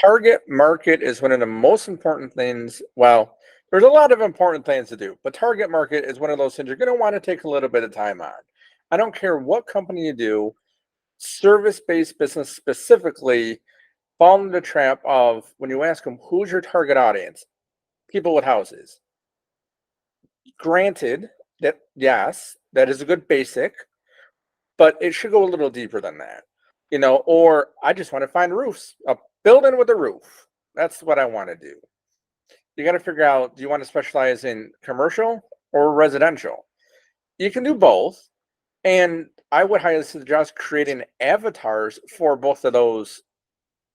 Target market is one of the most important things. Well, there's a lot of important things to do, but target market is one of those things you're going to want to take a little bit of time on. I don't care what company you do, service-based business specifically fall into the trap of when you ask them who's your target audience, people with houses. Granted that yes, that is a good basic, but it should go a little deeper than that. Or I just want to find roofs, a building with a roof. That's what I want to do. You got to figure out, do you want to specialize in commercial or residential? You can do both. And I would highly suggest creating avatars for both of those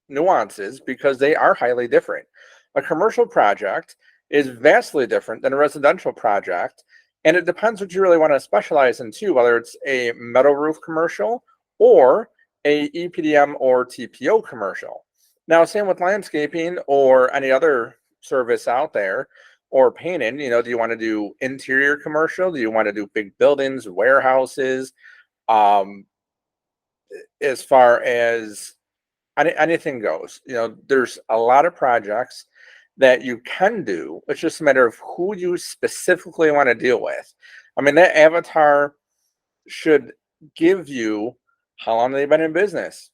nuances because they are highly different. A commercial project is vastly different than a residential project. And it depends what you really want to specialize in too, whether it's a metal roof commercial or a EPDM or TPO commercial. Now, same with landscaping or any other service out there or painting. Do you want to do interior commercial? Do you want to do big buildings, warehouses? As far as anything goes, there's a lot of projects that you can do. It's just a matter of who you specifically want to deal with. I mean, that avatar should give you how long they've been in business,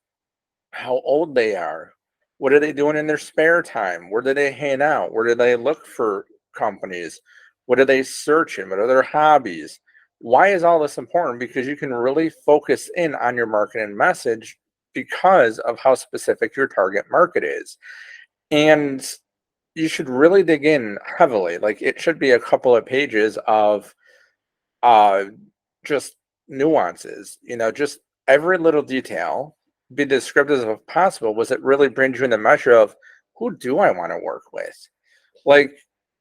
how old they are, what are they doing in their spare time, where do they hang out, where do they look for companies, what are they searching, what are their hobbies. Why is all this important? Because you can really focus in on your marketing message because of how specific your target market is. And you should really dig in heavily. Like it should be a couple of pages of just nuances, just every little detail, be descriptive as possible. Was it really brings you in the measure of who do I want to work with? Like,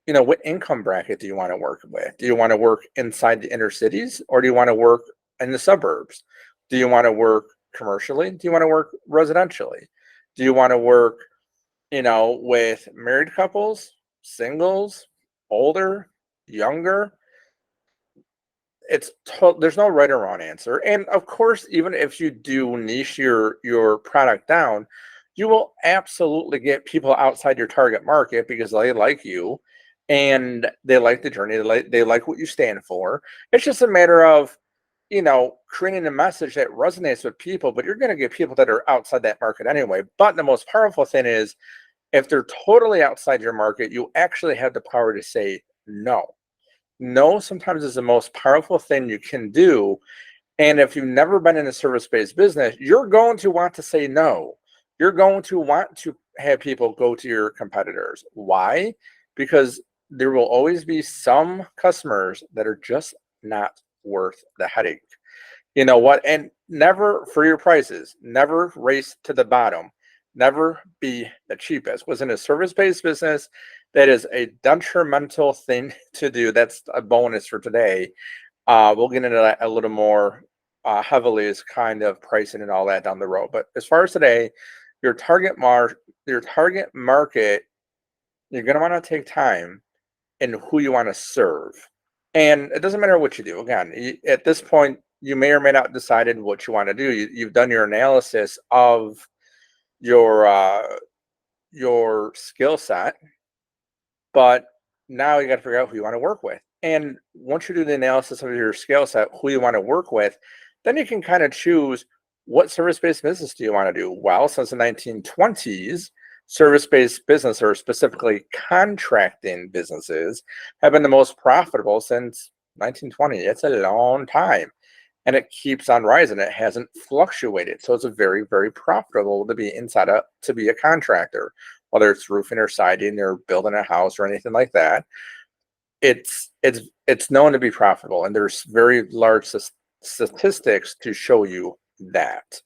what income bracket do you want to work with? Do you want to work inside the inner cities or do you want to work in the suburbs? Do you want to work commercially? Do you want to work residentially? Do you want to work, with married couples, singles, older, younger? There's no right or wrong answer. And of course, even if you do niche your product down, you will absolutely get people outside your target market because they like you and they like the journey, they like what you stand for. It's just a matter of creating a message that resonates with people, but you're going to get people that are outside that market anyway. But the most powerful thing is if they're totally outside your market, you actually have the power to say no. No sometimes is the most powerful thing you can do. And if you've never been in a service-based business, you're going to want to say no. You're going to want to have people go to your competitors. Why? Because there will always be some customers that are just not worth the headache. You know what? And never for your prices, never race to the bottom, never be the cheapest. Was in a service-based business, that is a detrimental thing to do. That's a bonus for today. We'll get into that a little more heavily as kind of pricing and all that down the road. But as far as today, your target market, you're going to want to take time in who you want to serve. And it doesn't matter what you do. Again, at this point, you may or may not decided what you want to do. You've done your analysis of your skill set, but now you got to figure out who you want to work with. And once you do the analysis of your skill set, who you want to work with, then you can kind of choose what service-based business do you want to do. Well, since the 1920s, service-based business, or specifically contracting businesses, have been the most profitable since 1920. It's a long time. And it keeps on rising. It hasn't fluctuated. So it's a very, very profitable to be to be a contractor, whether it's roofing or siding or building a house or anything like that. It's known to be profitable, and there's very large statistics to show you that.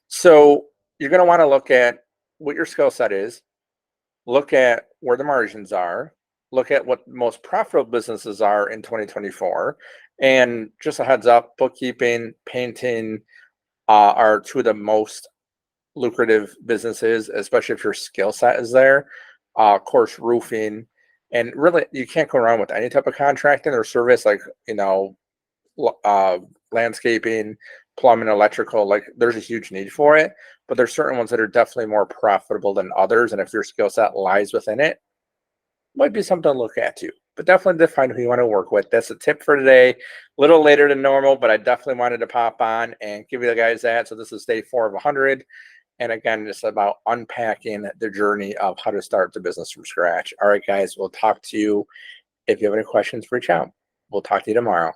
So you're going to want to look at what your skill set is, look at where the margins are, look at what most profitable businesses are in 2024. And just a heads up, bookkeeping, painting are two of the most lucrative businesses, especially if your skill set is there. Of course, roofing, and really you can't go around with any type of contracting or service like landscaping, plumbing, electrical, like there's a huge need for it, but there's certain ones that are definitely more profitable than others. And if your skill set lies within it, might be something to look at too. But definitely define who you want to work with. That's a tip for today. A little later than normal, but I definitely wanted to pop on and give you guys that. So this is day 4 of 100. And again, it's about unpacking the journey of how to start the business from scratch. All right, guys, we'll talk to you. If you have any questions, reach out. We'll talk to you tomorrow.